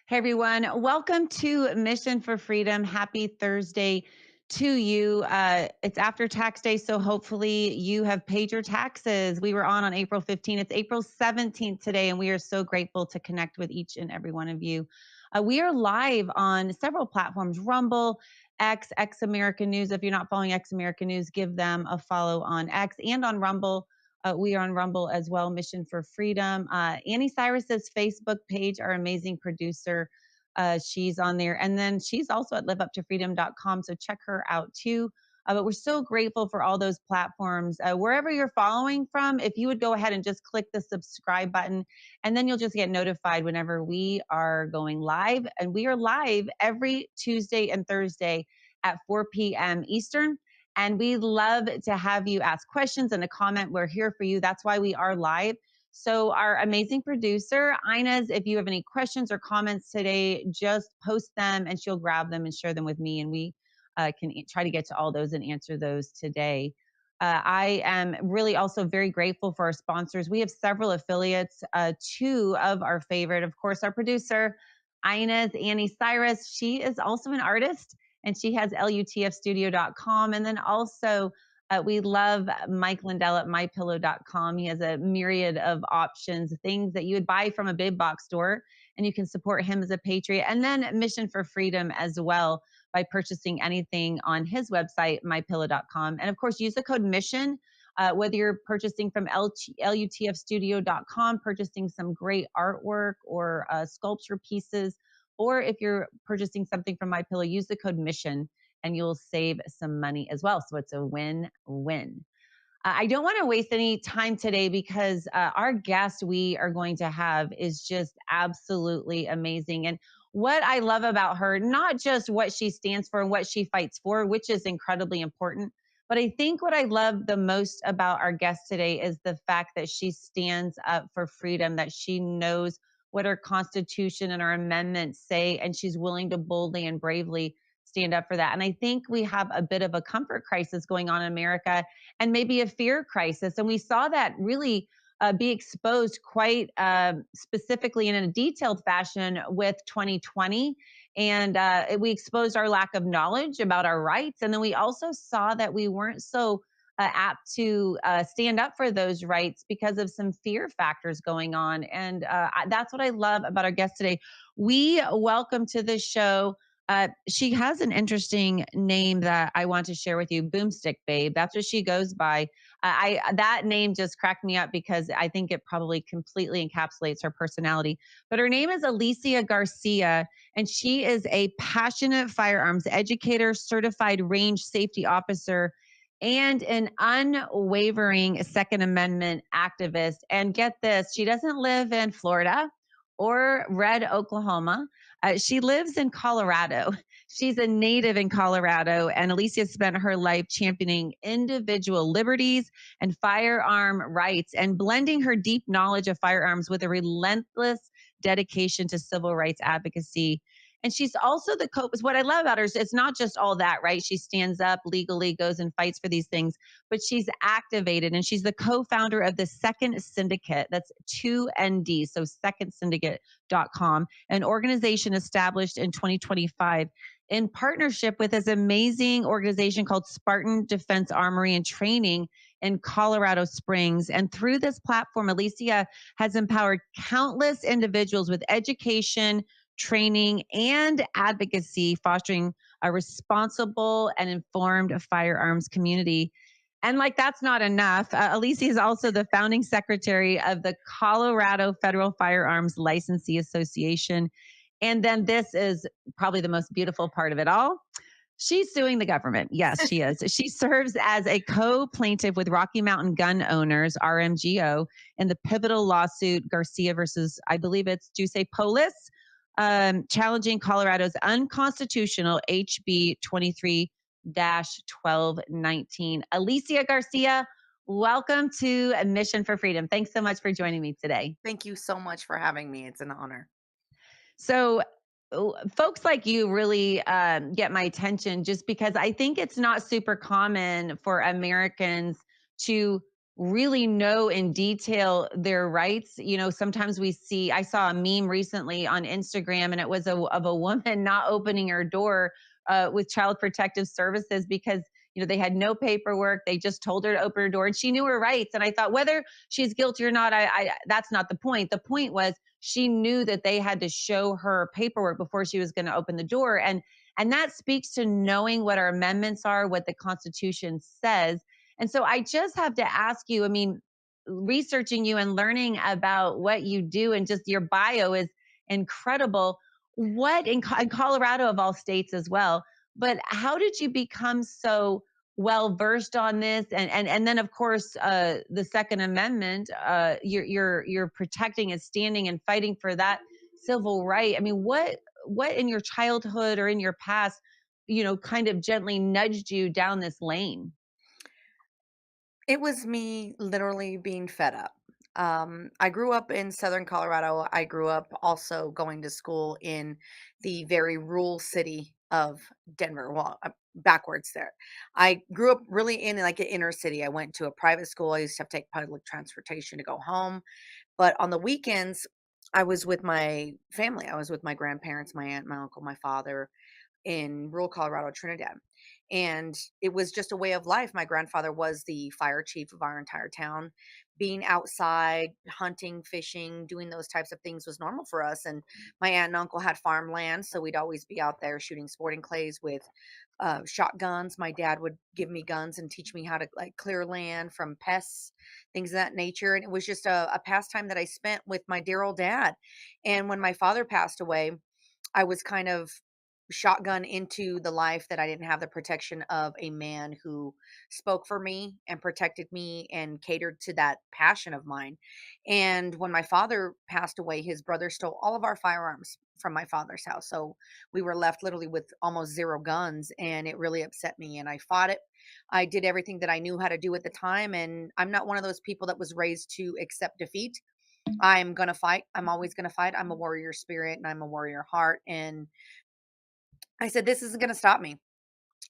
Hey everyone, welcome to Mission for Freedom. Happy Thursday to you. It's after tax day, so hopefully you have paid your taxes. We were on April 15th. It's April 17th today, and we are so grateful to connect with each and every one of you. We are live on several platforms: Rumble, X American News. If you're not following X American News, give them a follow on X and on Rumble. We are on Rumble as well, Mission for Freedom. Annie Cyrus's Facebook page, our amazing producer, she's on there. And then she's also at liveuptofreedom.com. So check her out too. But we're so grateful for all those platforms. Wherever you're following from, if you would go ahead and just click the subscribe button, and then you'll just get notified whenever we are going live. And we are live every Tuesday and Thursday at 4 p.m. Eastern. And we love to have you ask questions and a comment. We're here for you. That's why we are live. So, our amazing producer, Inez, if you have any questions or comments today, just post them and she'll grab them and share them with me. And we can try to get to all those and answer those today. I am really also very grateful for our sponsors. We have several affiliates, two of our favorite, of course, our producer, Inez Annie Cyrus. She is also an artist and she has lutfstudio.com. And then also, we love Mike Lindell at mypillow.com. He has a myriad of options, things that you would buy from a big box store, and you can support him as a patriot. And then Mission for Freedom as well by purchasing anything on his website, mypillow.com. And of course, use the code MISSION. Whether you're purchasing from lutfstudio.com, purchasing some great artwork or sculpture pieces, or if you're purchasing something from My Pillow, use the code MISSION and you'll save some money as well. So it's a win-win. I don't want to waste any time today because our guest we are going to have is just absolutely amazing. And what I love about her, not just what she stands for and what she fights for, which is incredibly important, but I think what I love the most about our guest today is the fact that she stands up for freedom, that she knows what our Constitution and our amendments say, and she's willing to boldly and bravely stand up for that. And I think we have a bit of a comfort crisis going on in America and maybe a fear crisis. And we saw that really be exposed quite specifically in a detailed fashion with 2020. And we exposed our lack of knowledge about our rights. And then we also saw that we weren't so apt to stand up for those rights because of some fear factors going on. And that's what I love about our guest today. We welcome to the show. She has an interesting name that I want to share with you, Boomstick Babe. That's what she goes by. I that name just cracked me up because I think it probably completely encapsulates her personality. But her name is Alicia Garcia, and she is a passionate firearms educator, certified range safety officer, and an unwavering Second Amendment activist. And get this, she doesn't live in Florida or Red, Oklahoma. She lives in Colorado. She's a native in Colorado, and Alicia spent her life championing individual liberties and firearm rights and blending her deep knowledge of firearms with a relentless dedication to civil rights advocacy. And she's also the what I love about her is it's not just all that, right? She stands up legally, goes and fights for these things, but she's activated and she's the co-founder of the Second Syndicate. That's 2ND, so secondsyndicate.com, an organization established in 2025 in partnership with this amazing organization called Spartan Defense Armory and Training in Colorado Springs. And through this platform, Alicia has empowered countless individuals with education, training, and advocacy, fostering a responsible and informed firearms community. And like that's not enough. Alicia is also the founding secretary of the Colorado Federal Firearms Licensee Association. And then this is probably the most beautiful part of it all. She's suing the government. Yes, she is. She serves as a co-plaintiff with Rocky Mountain Gun Owners, RMGO, in the pivotal lawsuit Garcia versus, I believe it's Juice Polis, challenging Colorado's unconstitutional HB 23-1219. Alicia Garcia, welcome to Mission for Freedom. Thanks so much for joining me today. Thank you so much for having me. It's an honor. So, folks like you really get my attention just because I think it's not super common for Americans to really know in detail their rights. Sometimes I saw a meme recently on Instagram, and it was of a woman not opening her door with Child Protective Services because they had no paperwork. They just told her to open her door, and she knew her rights. And I thought, whether she's guilty or not, that's not the point. The point was she knew that they had to show her paperwork before she was going to open the door, and that speaks to knowing what our amendments are, what the Constitution says. And so I just have to ask you, I mean, researching you and learning about what you do and just your bio is incredible. What in Colorado, of all states as well, but how did you become so well versed on this? And then, of course, the Second Amendment, you're protecting and standing and fighting for that civil right. I mean, what in your childhood or in your past, kind of gently nudged you down this lane? It was me literally being fed up. I grew up in Southern Colorado. I grew up also going to school in the very rural city of Denver. Well, backwards there. I grew up really in like an inner city. I went to a private school. I used to have to take public transportation to go home. But on the weekends, I was with my family. I was with my grandparents, my aunt, my uncle, my father, in rural Colorado, Trinidad. And it was just a way of life. My grandfather was the fire chief of our entire town. Being outside, hunting, fishing, doing those types of things was normal for us. And my aunt and uncle had farmland, so we'd always be out there shooting sporting clays with shotguns. My dad would give me guns and teach me how to like clear land from pests, things of that nature. And it was just a pastime that I spent with my dear old dad. And when my father passed away, I was kind of shotgun into the life that I didn't have the protection of a man who spoke for me and protected me and catered to that passion of mine. And when my father passed away, his brother stole all of our firearms from my father's house. So we were left literally with almost zero guns, and it really upset me. And I fought it. I did everything that I knew how to do at the time. And I'm not one of those people that was raised to accept defeat. I'm going to fight. I'm always going to fight. I'm a warrior spirit and I'm a warrior heart. And I said, this isn't going to stop me.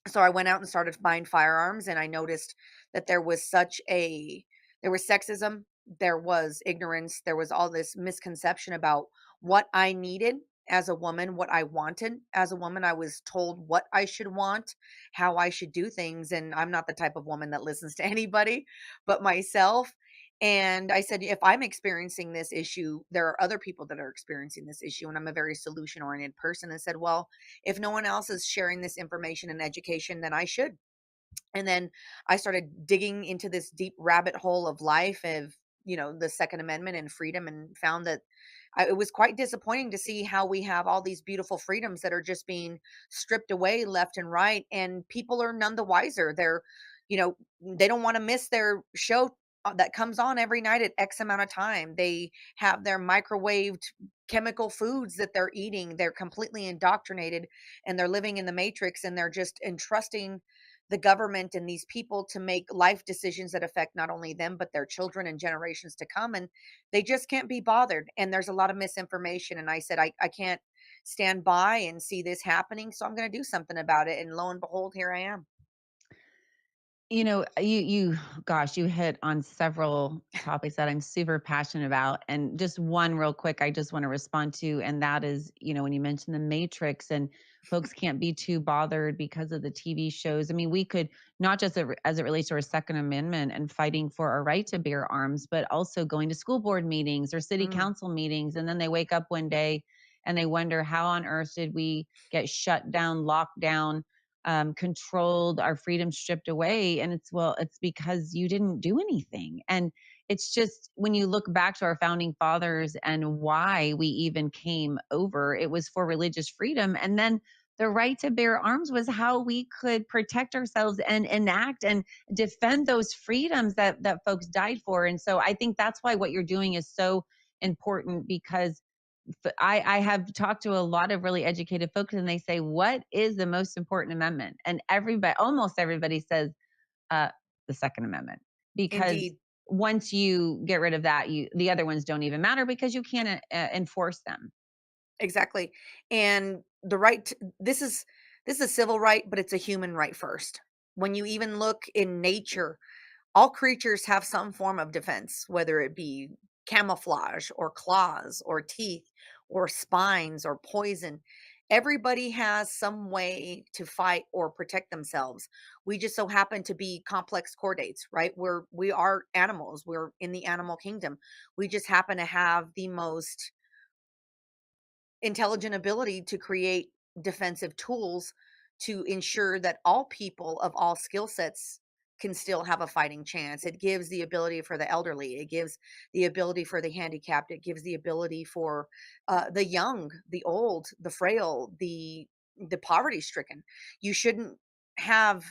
So I went out and started buying firearms, and I noticed that there was sexism, there was ignorance, there was all this misconception about what I needed as a woman, what I wanted as a woman. I was told what I should want, how I should do things, and I'm not the type of woman that listens to anybody but myself. And I said, if I'm experiencing this issue, there are other people that are experiencing this issue. And I'm a very solution oriented person, and said, well, if no one else is sharing this information and education, then I should. And then I started digging into this deep rabbit hole of life of, the Second Amendment and freedom, and found that it was quite disappointing to see how we have all these beautiful freedoms that are just being stripped away left and right. And people are none the wiser. You know, they don't want to miss their show that comes on every night at X amount of time. They have their microwaved chemical foods that they're eating. They're completely indoctrinated, and they're living in the matrix, and they're just entrusting the government and these people to make life decisions that affect not only them but their children and generations to come. And they just can't be bothered, and there's a lot of misinformation. And I said, I can't stand by and see this happening, so I'm going to do something about it. And lo and behold, here I am. Gosh, you hit on several topics that I'm super passionate about. And just one real quick, I just want to respond to, and that is, when you mentioned the Matrix and folks can't be too bothered because of the TV shows. I mean, we could not just as it relates to our Second Amendment and fighting for our right to bear arms, but also going to school board meetings or city Mm, council meetings. And then they wake up one day and they wonder, how on earth did we get shut down, locked down, controlled, our freedom stripped away? And it's because you didn't do anything. And it's just, when you look back to our founding fathers and why we even came over, it was for religious freedom. And then the right to bear arms was how we could protect ourselves and enact and defend those freedoms that folks died for. And so I think that's why what you're doing is so important, because I have talked to a lot of really educated folks, and they say, what is the most important amendment? And almost everybody says, uh, the Second Amendment, because indeed. once you get rid of that, the other ones don't even matter because you can't enforce them. Exactly. And the right this is a civil right, but it's a human right first. When you even look in nature, all creatures have some form of defense, whether it be camouflage or claws or teeth or spines or poison. Everybody has some way to fight or protect themselves. We just so happen to be complex chordates, right? We are animals. We're in the animal kingdom. We just happen to have the most intelligent ability to create defensive tools to ensure that all people of all skill sets can still have a fighting chance. It gives the ability for the elderly, it gives the ability for the handicapped, it gives the ability for the young, the old, the frail, the poverty stricken. You shouldn't have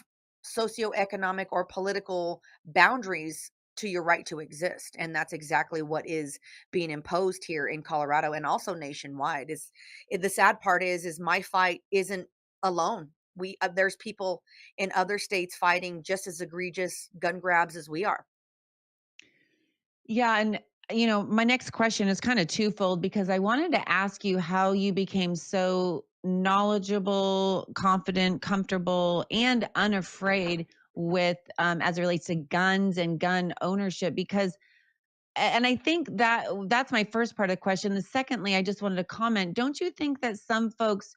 socioeconomic or political boundaries to your right to exist, and that's exactly what is being imposed here in Colorado and also nationwide. The sad part is my fight isn't alone. There's people in other states fighting just as egregious gun grabs as we are. Yeah, and my next question is kind of twofold because I wanted to ask you how you became so knowledgeable, confident, comfortable, and unafraid with as it relates to guns and gun ownership because and I think that that's my first part of the question. The secondly, I just wanted to comment, don't you think that some folks,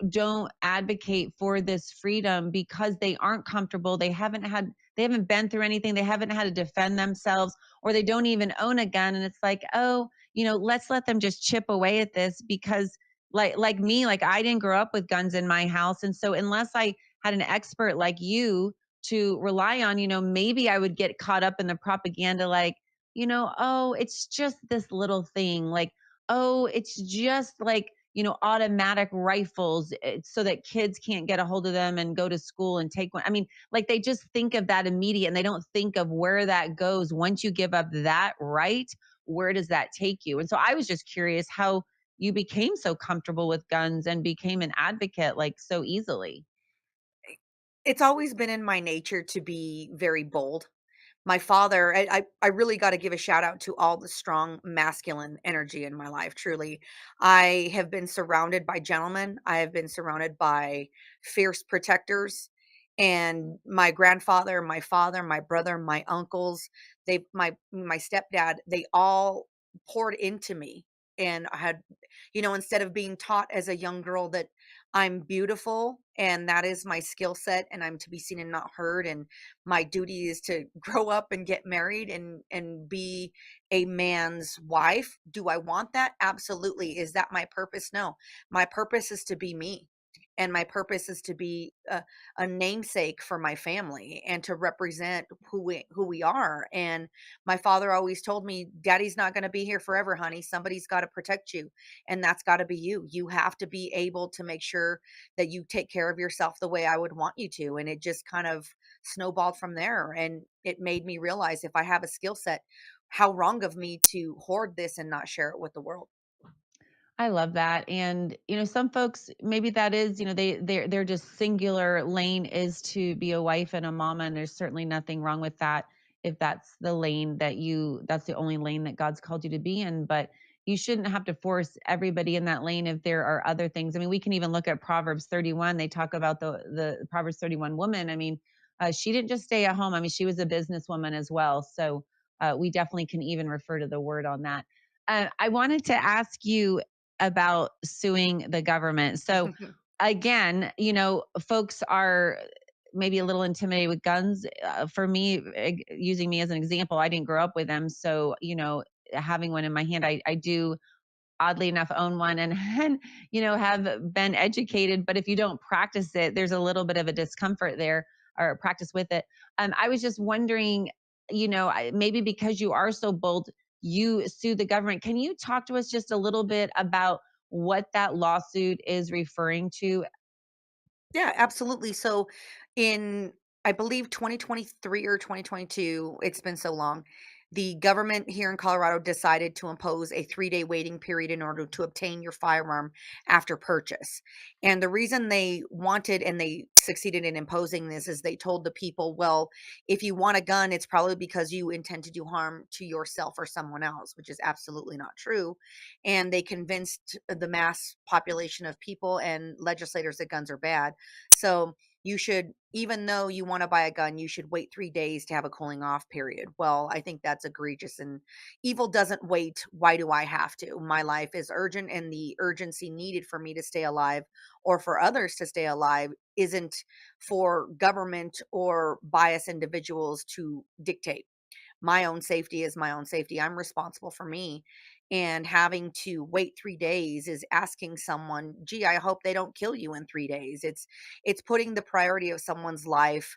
don't advocate for this freedom because they aren't comfortable, they haven't been through anything, they haven't had to defend themselves, or they don't even own a gun and it's like, "Oh, let's let them just chip away at this because like me, like I didn't grow up with guns in my house and so unless I had an expert like you to rely on, maybe I would get caught up in the propaganda like oh, it's just this little thing. Like, oh, it's just like, automatic rifles so that kids can't get a hold of them and go to school and take one. I mean, like they just think of that immediate and they don't think of where that goes. Once you give up that right, where does that take you? And so I was just curious how you became so comfortable with guns and became an advocate like so easily. It's always been in my nature to be very bold. My father, I really gotta give a shout out to all the strong masculine energy in my life, truly. I have been surrounded by gentlemen, I have been surrounded by fierce protectors, and my grandfather, my father, my brother, my uncles, my stepdad, they all poured into me, and I had instead of being taught as a young girl that I'm beautiful and that is my skill set and I'm to be seen and not heard, and my duty is to grow up and get married and be a man's wife. Do I want that? Absolutely. Is that my purpose? No. My purpose is to be me. And my purpose is to be a namesake for my family and to represent who we are. And my father always told me, "Daddy's not going to be here forever, honey. Somebody's got to protect you, and that's got to be you. You have to be able to make sure that you take care of yourself the way I would want you to." And it just kind of snowballed from there. And it made me realize if I have a skill set, how wrong of me to hoard this and not share it with the world. I love that. And some folks maybe that is, they're just singular lane is to be a wife and a mama and there's certainly nothing wrong with that if that's the lane that's the only lane that God's called you to be in, but you shouldn't have to force everybody in that lane if there are other things. I mean, we can even look at Proverbs 31. They talk about the Proverbs 31 woman. I mean, she didn't just stay at home. I mean, she was a businesswoman as well. So we definitely can even refer to the word on that. I wanted to ask you about suing the government. So again, folks are maybe a little intimidated with guns. For me, using me as an example, I didn't grow up with them. So, having one in my hand, I do oddly enough own one and, and have been educated, but if you don't practice it there's a little bit of a discomfort there or practice with it. I was just wondering, maybe because you are so bold you sue the government. Can you talk to us just a little bit about what that lawsuit is referring to? Yeah, absolutely. So in I believe 2023 or 2022, it's been so long. The government here in Colorado decided to impose a 3-day waiting period in order to obtain your firearm after purchase. And the reason they wanted and they succeeded in imposing this is they told the people, well, if you want a gun, it's probably because you intend to do harm to yourself or someone else, which is absolutely not true. And they convinced the mass population of people and legislators that guns are bad. So You should, even though you want to buy a gun, you should wait 3 days to have a cooling off period. Well, I think that's egregious, and evil doesn't wait. Why do I have to? My life is urgent, and the urgency needed for me to stay alive or for others to stay alive isn't for government or biased individuals to dictate. My own safety is my own safety. I'm responsible for me. And having to wait 3 days is asking someone, gee, I hope they don't kill you in 3 days. It's putting the priority of someone's life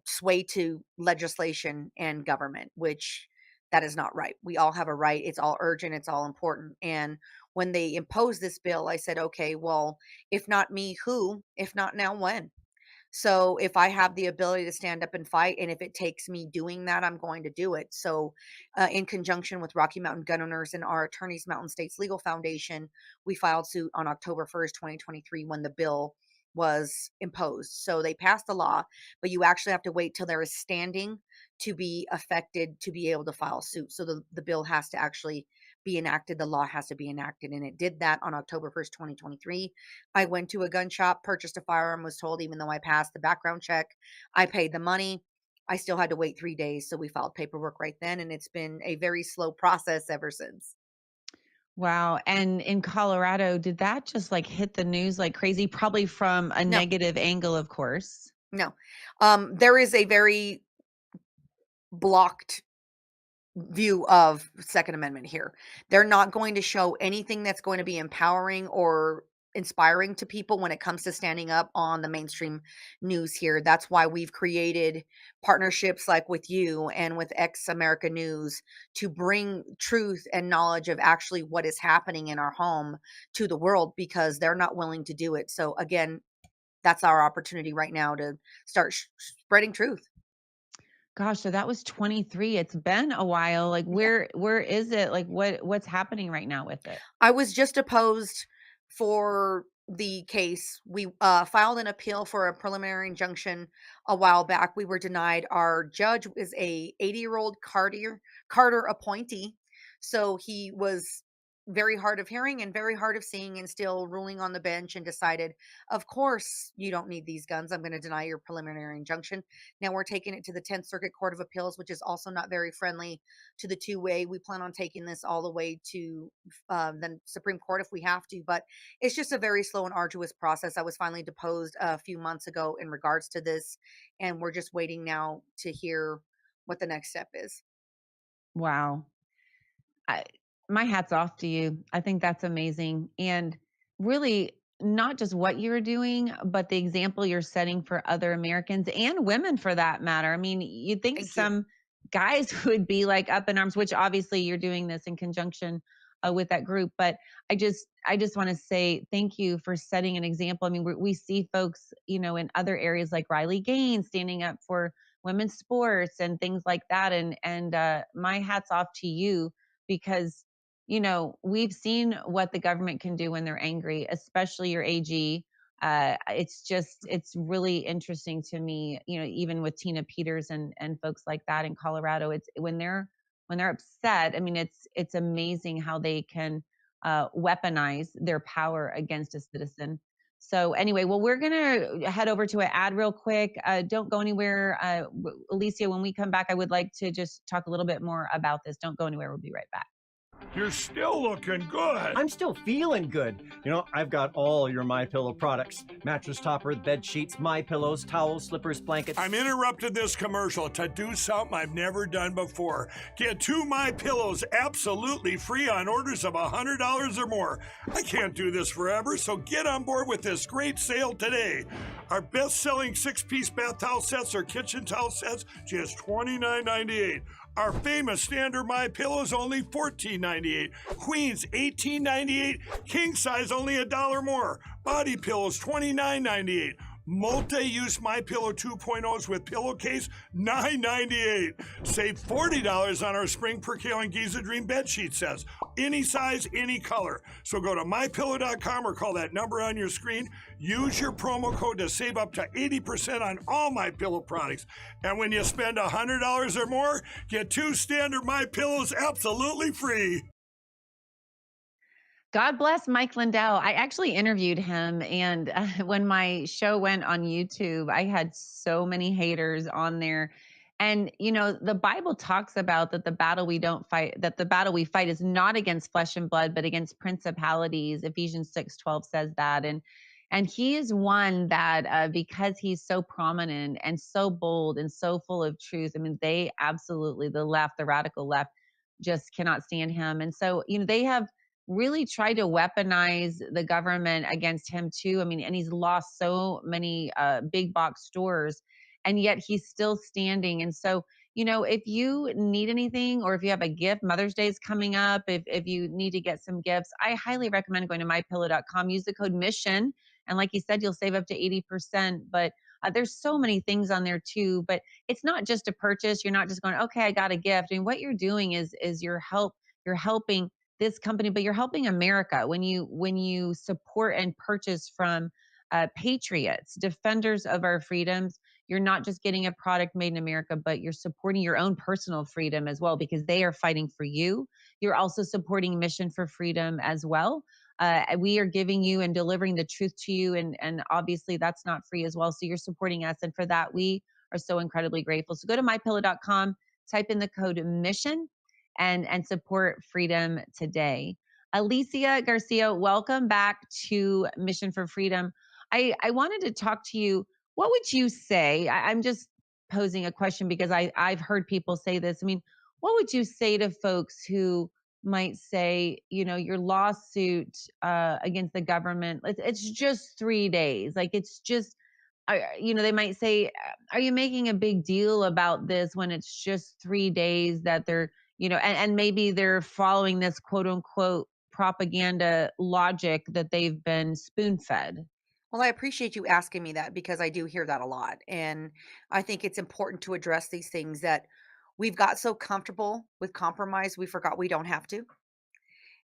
sway to legislation and government, which that is not right. We all have a right. It's all urgent, it's all important. And when they imposed this bill, I said, okay, well, if not me, who? If not now, when? So if I have the ability to stand up and fight, and if it takes me doing that, I'm going to do it. So, in conjunction with Rocky Mountain Gun Owners and our attorneys, Mountain States Legal Foundation, we filed suit on October 1st, 2023, when the bill was imposed. So they passed the law, but you actually have to wait till there is standing to be affected to be able to file suit. So the bill has to actually be enacted. The law has to be enacted. And it did that on October 1st, 2023. I went to a gun shop, purchased a firearm, was told even though I passed the background check, I paid the money. I still had to wait 3 days. So we filed paperwork right then. And it's been a very slow process ever since. Wow. And in Colorado, did that just like hit the news like crazy? Probably from a No, negative angle, of course. no. There is a very blocked view of Second Amendment here. They're not going to show anything that's going to be empowering or inspiring to people when it comes to standing up on the mainstream news here. That's why we've created partnerships like with you and with Ex America News to bring truth and knowledge of actually what is happening in our home to the world, because they're not willing to do it. So again, that's our opportunity right now to start spreading truth. Gosh, so that was 23. It's been a while. Like where is it? Like what's happening right now with it? I was just opposed for the case. We filed an appeal for a preliminary injunction a while back. We were denied. Our judge is a 80-year-old Carter appointee, so he was very hard of hearing and very hard of seeing, and still ruling on the bench, and decided, of course, you don't need these guns. I'm going to deny your preliminary injunction. Now we're taking it to the 10th Circuit Court of Appeals, which is also not very friendly to the two-way. We plan on taking this all the way to the Supreme Court if we have to, but it's just a very slow and arduous process. I was finally deposed a few months ago in regards to this, and we're just waiting now to hear what the next step is. Wow. I, my hat's off to you. I think that's amazing. And really, not just what you're doing, but the example you're setting for other Americans and women for that matter. I mean, you'd think Thank you. some guys would be like up in arms, which obviously you're doing this in conjunction with that group. But I just want to say thank you for setting an example. I mean, we see folks, in other areas like Riley Gaines standing up for women's sports and things like that. And my hat's off to you because we've seen what the government can do when they're angry, especially your AG. It's really interesting to me, even with Tina Peters and folks like that in Colorado. It's when they're upset. I mean, it's amazing how they can weaponize their power against a citizen. So anyway, well, we're gonna head over to an ad real quick. Don't go anywhere, Alicia. When we come back, I would like to just talk a little bit more about this. Don't go anywhere. We'll be right back. You're still looking good. I'm still feeling good. I've got all your My Pillow products: mattress topper, bed sheets, My Pillows, towels, slippers, blankets. I'm interrupting this commercial to do something I've never done before. Get 2 My Pillows absolutely free on orders of $100 or more. I can't do this forever, so get on board with this great sale today. Our best-selling 6-piece bath towel sets or kitchen towel sets, just $29.98. Our famous standard My Pillows only $14.98. Queens $18.98. King size only $1 more. Body pillows $29.98. Multi-use My Pillow 2.0s with pillowcase $9.98. Save $40 on our Spring Percale and Giza Dream bed sheet sets. Any size, any color. So go to mypillow.com or call that number on your screen. Use your promo code to save up to 80% on all My Pillow products. And when you spend $100 or more, get 2 standard My Pillows absolutely free. God bless Mike Lindell. I actually interviewed him, and when my show went on YouTube, I had so many haters on there. And the Bible talks about that the battle we don't fight, that the battle we fight is not against flesh and blood, but against principalities. Ephesians 6:12 says that, and he is one that because he's so prominent and so bold and so full of truth. I mean, they absolutely, the left, the radical left, just cannot stand him. And so they have really tried to weaponize the government against him too. I mean, and he's lost so many big box stores, and yet he's still standing. And so, if you need anything, or if you have a gift, Mother's Day is coming up. If you need to get some gifts, I highly recommend going to mypillow.com. Use the code mission, and like you said, you'll save up to 80%. But there's so many things on there too. But it's not just a purchase. You're not just going, okay, I got a gift. I mean, what you're doing is you're helping this company, but you're helping America when you support and purchase from patriots, defenders of our freedoms. You're not just getting a product made in America, but you're supporting your own personal freedom as well, because they are fighting for you. You're also supporting Mission for Freedom as well. We are giving you and delivering the truth to you, and obviously that's not free as well. So you're supporting us, and for that we are so incredibly grateful. So go to mypillow.com, type in the code mission, and support freedom today. Alicia Garcia, welcome back to Mission for Freedom. I wanted to talk to you. What would you say? I'm just posing a question because I've heard people say this. I mean, what would you say to folks who might say, your lawsuit against the government, it's just 3 days. Like, it's just, they might say, are you making a big deal about this when it's just 3 days that they're, and maybe they're following this quote unquote propaganda logic that they've been spoon fed? Well, I appreciate you asking me that because I do hear that a lot. And I think it's important to address these things that we've got so comfortable with compromise, we forgot we don't have to.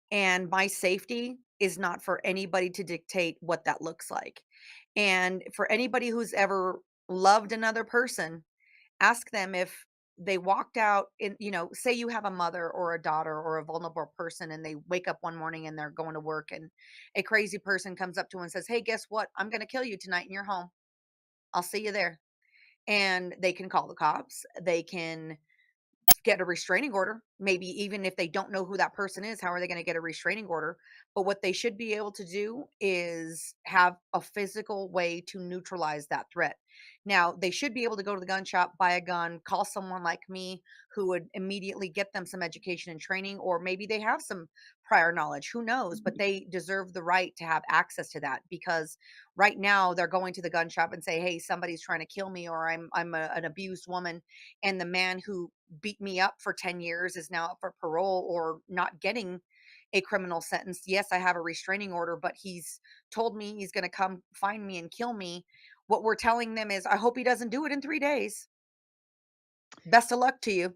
And my safety is not for anybody to dictate what that looks like. And for anybody who's ever loved another person, ask them if they walked out in, say you have a mother or a daughter or a vulnerable person and they wake up one morning and they're going to work and a crazy person comes up to them and says, "Hey, guess what? I'm going to kill you tonight in your home. I'll see you there." And they can call the cops. They can get a restraining order. Maybe even if they don't know who that person is, how are they going to get a restraining order? But what they should be able to do is have a physical way to neutralize that threat. Now, they should be able to go to the gun shop, buy a gun, call someone like me who would immediately get them some education and training, or maybe they have some prior knowledge. Who knows? But they deserve the right to have access to that because right now they're going to the gun shop and say, "Hey, somebody's trying to kill me, or an abused woman," and the man who beat me up for 10 years is now up for parole or not getting a criminal sentence. Yes, I have a restraining order, but he's told me he's going to come find me and kill me. What we're telling them is, I hope he doesn't do it in 3 days. Best of luck to you.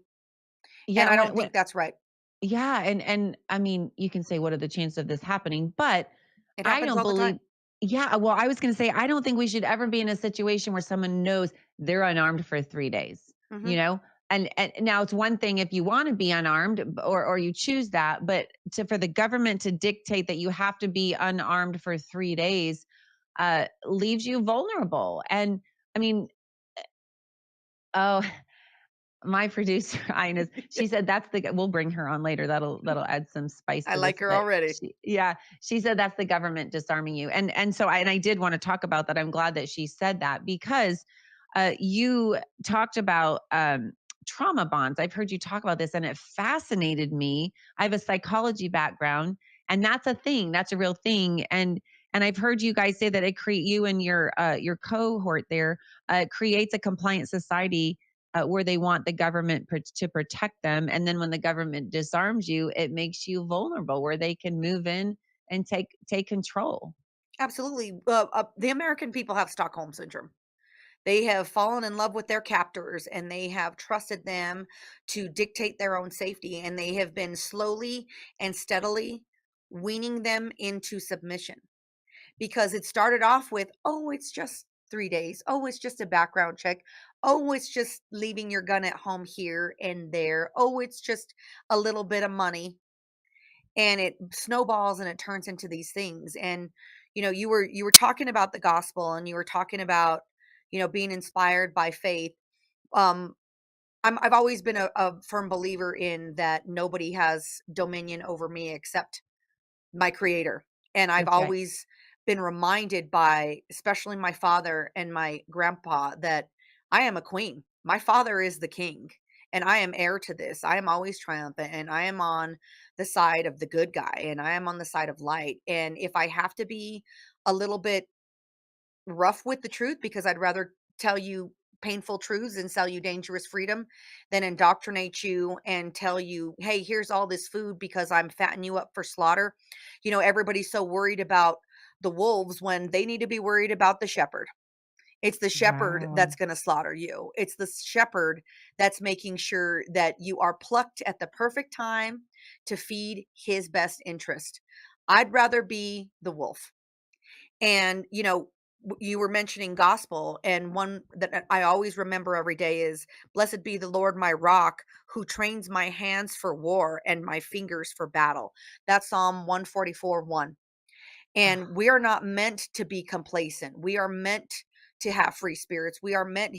Yeah, And I and don't think that's right. yeah, and I mean, you can say, what are the chances of this happening? But It I happens don't all the believe. time. Yeah, well, I was going to say, I don't think we should ever be in a situation where someone knows they're unarmed for 3 days. You Hmm. know, and now it's one thing if you want to be unarmed, or you choose that, but for the government to dictate that you have to be unarmed for 3 days leaves you vulnerable. And I mean, oh, my producer, Ines, she said that's the we'll bring her on later. That'll add some spice I to like this. her But already. she said that's the government disarming you. And so I did want to talk about that. I'm glad that she said that because you talked about trauma bonds. I've heard you talk about this and it fascinated me. I have a psychology background, and that's a thing. That's a real thing. And I've heard you guys say that it create you and your cohort there creates a compliant society where they want the government to protect them. And then when the government disarms you, it makes you vulnerable where they can move in and take control. Absolutely. The American people have Stockholm syndrome. They have fallen in love with their captors and they have trusted them to dictate their own safety. And they have been slowly and steadily weaning them into submission because it started off with, "Oh, it's just 3 days. Oh, it's just a background check. Oh, it's just leaving your gun at home here and there. Oh, it's just a little bit of money." and it snowballs and it turns into these things. And you were talking about the gospel, and you were talking about being inspired by faith. um I've always been a firm believer in that nobody has dominion over me except my creator. And I've That's right. always been reminded by, especially my father and my grandpa, that I am a queen. My father is the king, and I am heir to this. I am always triumphant, and I am on the side of the good guy, and I am on the side of light. And if I have to be a little bit rough with the truth, because I'd rather tell you painful truths and sell you dangerous freedom than indoctrinate you and tell you, hey, here's all this food because I'm fattening you up for slaughter. Everybody's so worried about the wolves when they need to be worried about the shepherd. It's the shepherd Wow. that's going to slaughter you. It's the shepherd that's making sure that you are plucked at the perfect time to feed his best interest. I'd rather be the wolf. And, you were mentioning gospel, and one that I always remember every day is, "Blessed be the Lord my rock, who trains my hands for war and my fingers for battle." That's Psalm 144:1. And Ah, we are not meant to be complacent. We are meant to have free spirits. We are meant,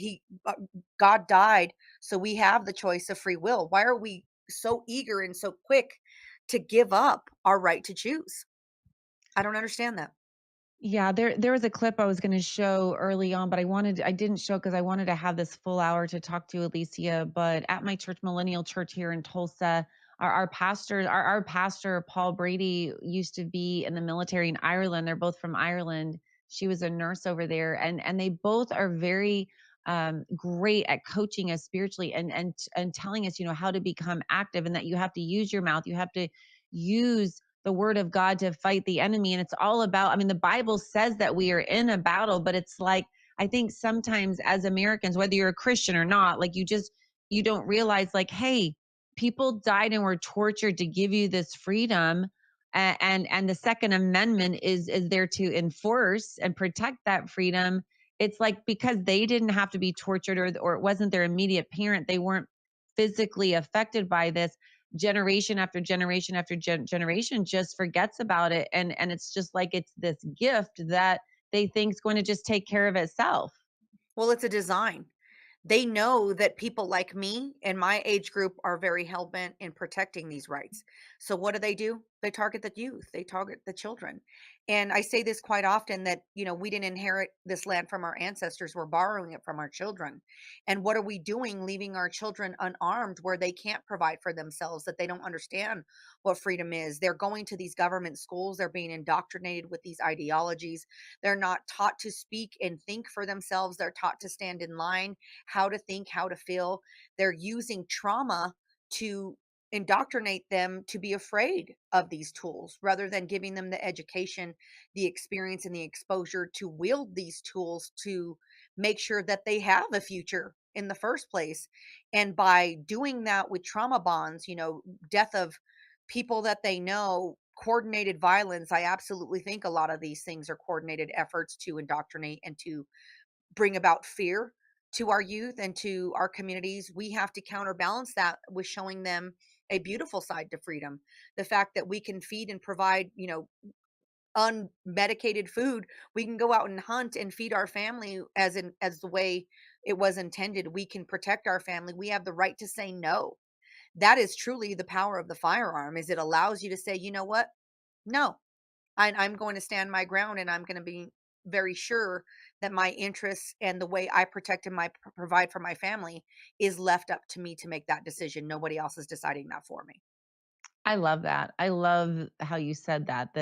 God died, so we have the choice of free will. Why are we so eager and so quick to give up our right to choose? I don't understand that. yeah, there was a clip I was gonna show early on, but I didn't show because I wanted to have this full hour to talk to Alicia. But at my church, Millennial Church here in Tulsa, our pastor, Paul Brady, used to be in the military in Ireland. They're both from Ireland. She was a nurse over there, and they both are very great at coaching us spiritually and telling us, how to become active, and that you have to use your mouth. You have to use the word of God to fight the enemy. And it's all about, I mean, the Bible says that we are in a battle, but it's like, I think sometimes as Americans, whether you're a Christian or not, like you don't realize, like, hey, people died and were tortured to give you this freedom. And the Second Amendment is there to enforce and protect that freedom. It's like, because they didn't have to be tortured, or it wasn't their immediate parent, they weren't physically affected by this. Generation after generation after generation just forgets about it, and it's just like it's this gift that they think is going to just take care of itself. Well, it's a design. They know that people like me and my age group are very hell bent in protecting these rights. So what do? They target the youth, they target the children. And I say this quite often, that, we didn't inherit this land from our ancestors, we're borrowing it from our children. And what are we doing, leaving our children unarmed where they can't provide for themselves, that they don't understand what freedom is? They're going to these government schools, they're being indoctrinated with these ideologies. They're not taught to speak and think for themselves, they're taught to stand in line, how to think, how to feel. They're using trauma to indoctrinate them to be afraid of these tools rather than giving them the education, the experience, and the exposure to wield these tools to make sure that they have a future in the first place. And by doing that with trauma bonds, death of people that they know, coordinated violence, I absolutely think a lot of these things are coordinated efforts to indoctrinate and to bring about fear to our youth and to our communities. We have to counterbalance that with showing them a beautiful side to freedom. The fact that we can feed and provide, unmedicated food. We can go out and hunt and feed our family as the way it was intended. We can protect our family. We have the right to say no. That is truly the power of the firearm, is it allows you to say, you know what? No, I'm going to stand my ground, and I'm going to be very sure that my interests and the way I protect and provide for my family is left up to me to make that decision. Nobody else is deciding that for me. I love that. I love how you said that,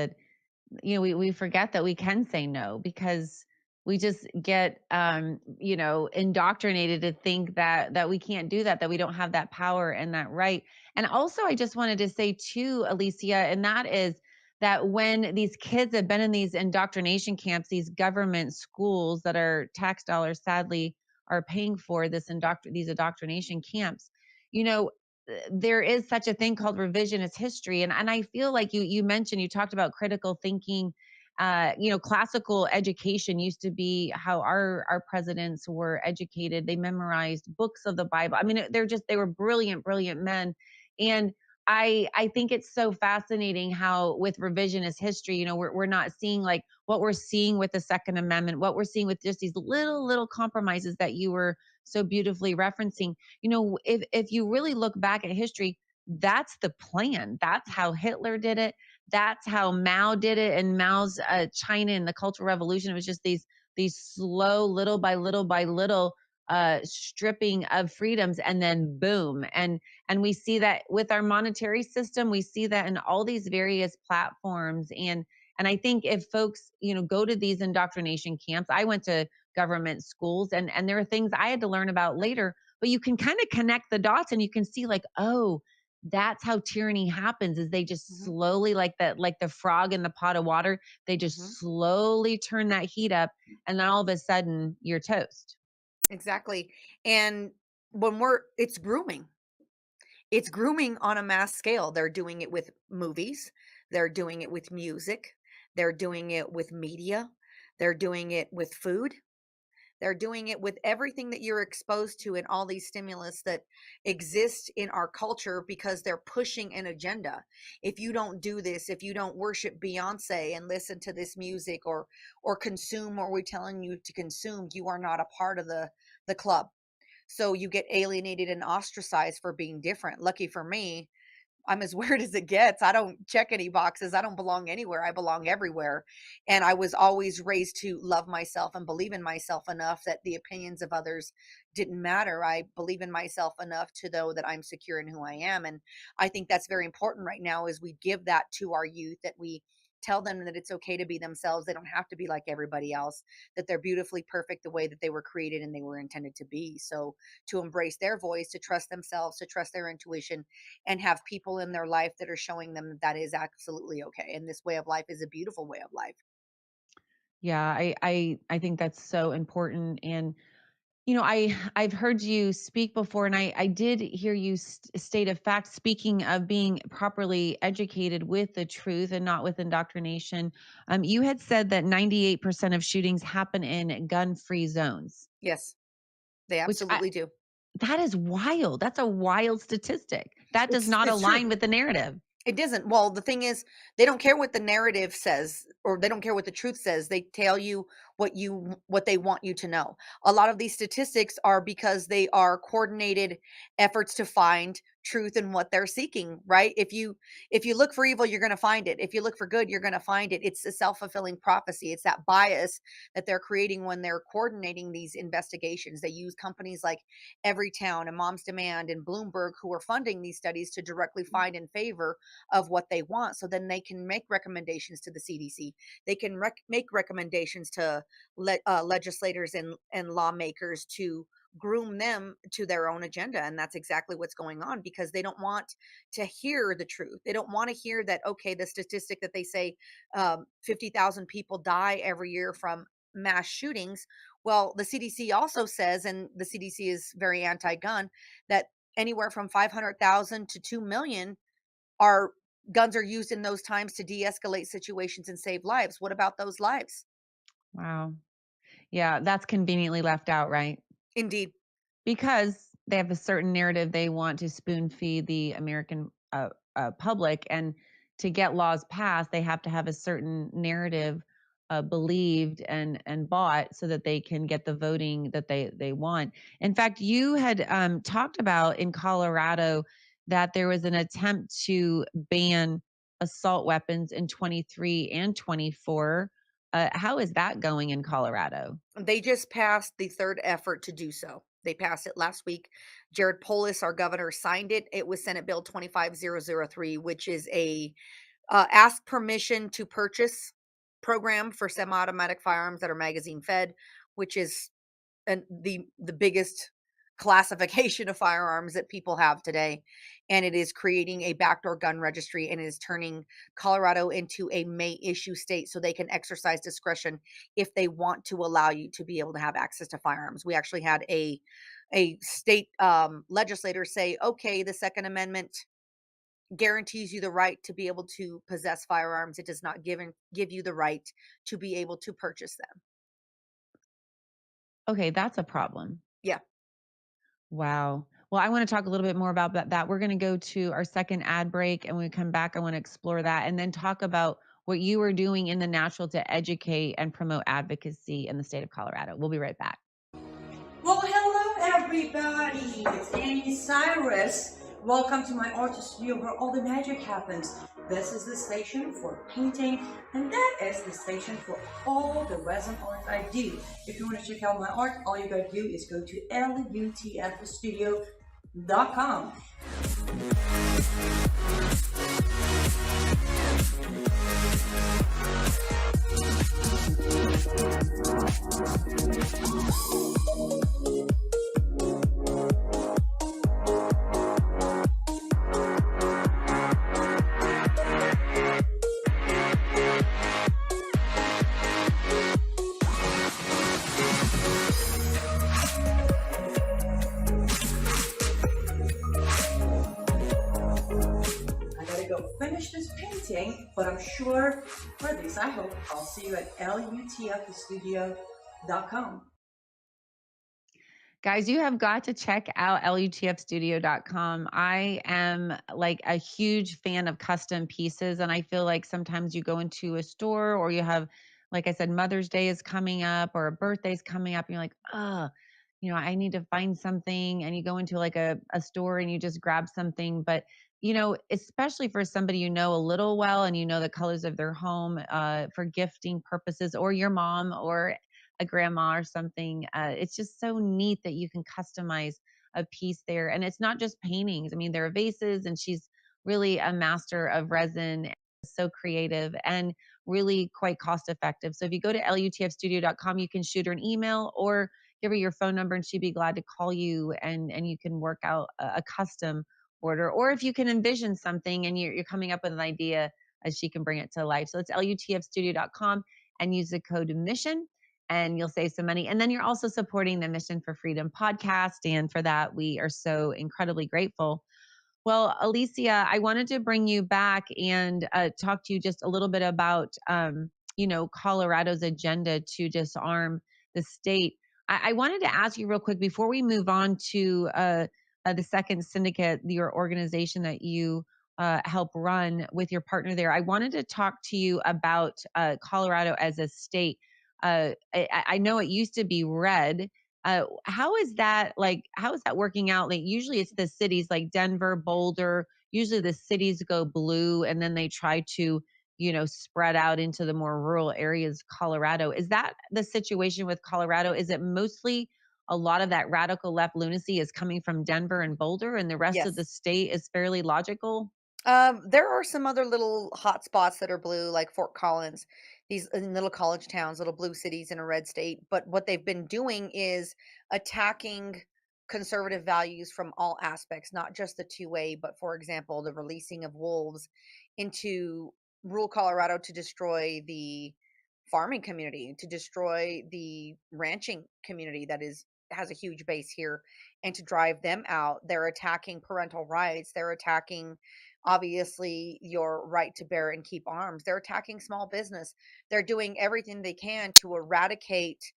we forget that we can say no, because we just get indoctrinated to think that we can't do that we don't have that power and that right. And also, I just wanted to say too, Alicia, and that is that when these kids have been in these indoctrination camps, these government schools that are tax dollars sadly are paying for these indoctrination camps, you know there is such a thing called revisionist history. And I feel like you mentioned, you talked about critical thinking. Classical education used to be how our presidents were educated. They memorized books of the Bible. I mean, they were brilliant men. And I think it's so fascinating how with revisionist history, we're not seeing like what we're seeing with the Second Amendment, what we're seeing with just these little compromises that you were so beautifully referencing. If you really look back at history, that's the plan. That's how Hitler did it. That's how Mao did it, and Mao's China and the Cultural Revolution. It was just these slow, little by little stripping of freedoms, and then boom. And we see that with our monetary system, we see that in all these various platforms. And I think if folks, go to these indoctrination camps, I went to government schools, and there are things I had to learn about later, but you can kind of connect the dots and you can see like, oh, that's how tyranny happens, is they just Mhm. slowly, like the frog in the pot of water, they Mhm. just slowly turn that heat up, and then all of a sudden you're toast. Exactly. And it's grooming. It's grooming on a mass scale. They're doing it with movies, they're doing it with music, they're doing it with media, they're doing it with food, they're doing it with everything that you're exposed to and all these stimulus that exist in our culture because they're pushing an agenda. If you don't do this, if you don't worship Beyonce and listen to this music or consume what we're telling you to consume, you are not a part of the club. So you get alienated and ostracized for being different. Lucky for me, I'm as weird as it gets. I don't check any boxes. I don't belong anywhere. I belong everywhere. And I was always raised to love myself and believe in myself enough that the opinions of others didn't matter. I believe in myself enough to know that I'm secure in who I am. And I think that's very important right now is we give that to our youth, that we tell them that it's okay to be themselves. They don't have to be like everybody else, that they're beautifully perfect the way that they were created and they were intended to be. So to embrace their voice, to trust themselves, to trust their intuition, and have people in their life that are showing them that that is absolutely okay. And this way of life is a beautiful way of life. Yeah, I think that's so important. And I've heard you speak before, and I did hear you state a fact. Speaking of being properly educated with the truth and not with indoctrination, you had said that 98% of shootings happen in gun-free zones, Yes, they which absolutely do. that is wild. That's a wild statistic. That does not It's true. align with the narrative. It doesn't. Well, the thing is, they don't care what the narrative says, or they don't care what the truth says. They tell you what they want you to know. A lot of these statistics are because they are coordinated efforts to find truth in what they're seeking, right? If you look for evil, you're going to find it. If you look for good, you're going to find it. It's a self-fulfilling prophecy. It's that bias that they're creating when they're coordinating these investigations. They use companies like Everytown and Mom's Demand and Bloomberg who are funding these studies to directly find in favor of what they want. So then they can make recommendations to the CDC. They can make recommendations to legislators and lawmakers to groom them to their own agenda. And that's exactly what's going on because they don't want to hear the truth. They don't want to hear that, okay, the statistic that they say 50,000 people die every year from mass shootings. Well, the CDC also says, and the CDC is very anti gun, that anywhere from 500,000 to 2 million are guns are used in those times to de-escalate situations and save lives. What about those lives? Wow. Yeah, that's conveniently left out, right? Indeed. Because they have a certain narrative they want to spoon feed the American public, and to get laws passed, they have to have a certain narrative believed and bought so that they can get the voting that they want. In fact, you had talked about in Colorado that there was an attempt to ban assault weapons in 23 and 24. How is that going in Colorado? They just passed the third effort to do so. They passed it last week. Jared Polis, our governor, signed it. It was Senate Bill 25003, which is a ask permission to purchase program for semi-automatic firearms that are magazine fed, which is the biggest classification of firearms that people have today, and it is creating a backdoor gun registry, and it is turning Colorado into a may issue state so they can exercise discretion if they want to allow you to be able to have access to firearms. We actually had a state legislator say, okay, the Second Amendment guarantees you the right to be able to possess firearms. It does not give you the right to be able to purchase them. Okay, that's a problem. Yeah. Wow. Well, I want to talk a little bit more about that. We're going to go to our second ad break. And when we come back, I want to explore that and then talk about what you are doing in the natural to educate and promote advocacy in the state of Colorado. We'll be right back. Well, hello everybody! It's Annie Cyrus. Welcome to my art studio where all the magic happens. This is the station for painting, and that is the station for all the resin art I do. If you want to check out my art, all you gotta do is go to lutfstudio.com. Finish this painting, but I'm sure, or at least I hope, I'll see you at lutfstudio.com. Guys, you have got to check out lutfstudio.com. I am like a huge fan of custom pieces, and I feel like sometimes you go into a store or you have, like I said, Mother's Day is coming up or a birthday's coming up, and you're like, oh, I need to find something. And you go into like a store and you just grab something. But, especially for somebody a little well and the colors of their home for gifting purposes, or your mom or a grandma or something, it's just so neat that you can customize a piece there. And it's not just paintings. I mean, there are vases, and she's really a master of resin, so creative and really quite cost effective. So if you go to lutfstudio.com, you can shoot her an email or give her your phone number, and she'd be glad to call you, and you can work out a custom order. Or if you can envision something and you're coming up with an idea, she can bring it to life. So it's lutfstudio.com and use the code MISSION and you'll save some money. And then you're also supporting the Mission for Freedom podcast. And for that, we are so incredibly grateful. Well, Alicia, I wanted to bring you back and talk to you just a little bit about, Colorado's agenda to disarm the state. I wanted to ask you real quick before we move on to the second syndicate, your organization that you help run with your partner there. I wanted to talk to you about Colorado as a state. I know it used to be red. How is that working out? Like usually it's the cities like Denver, Boulder. Usually the cities go blue and then they try to, spread out into the more rural areas of Colorado. Is that the situation with Colorado? Is it mostly a lot of that radical left lunacy is coming from Denver and Boulder, and the rest of the Yes. state is fairly logical? There are some other little hot spots that are blue, like Fort Collins, these in little college towns, little blue cities in a red state. But what they've been doing is attacking conservative values from all aspects, not just the two-way, but for example, the releasing of wolves into rural Colorado to destroy the farming community, to destroy the ranching community that has a huge base here, and to drive them out. They're attacking parental rights. They're attacking obviously your right to bear and keep arms. They're attacking small business. They're doing everything they can to eradicate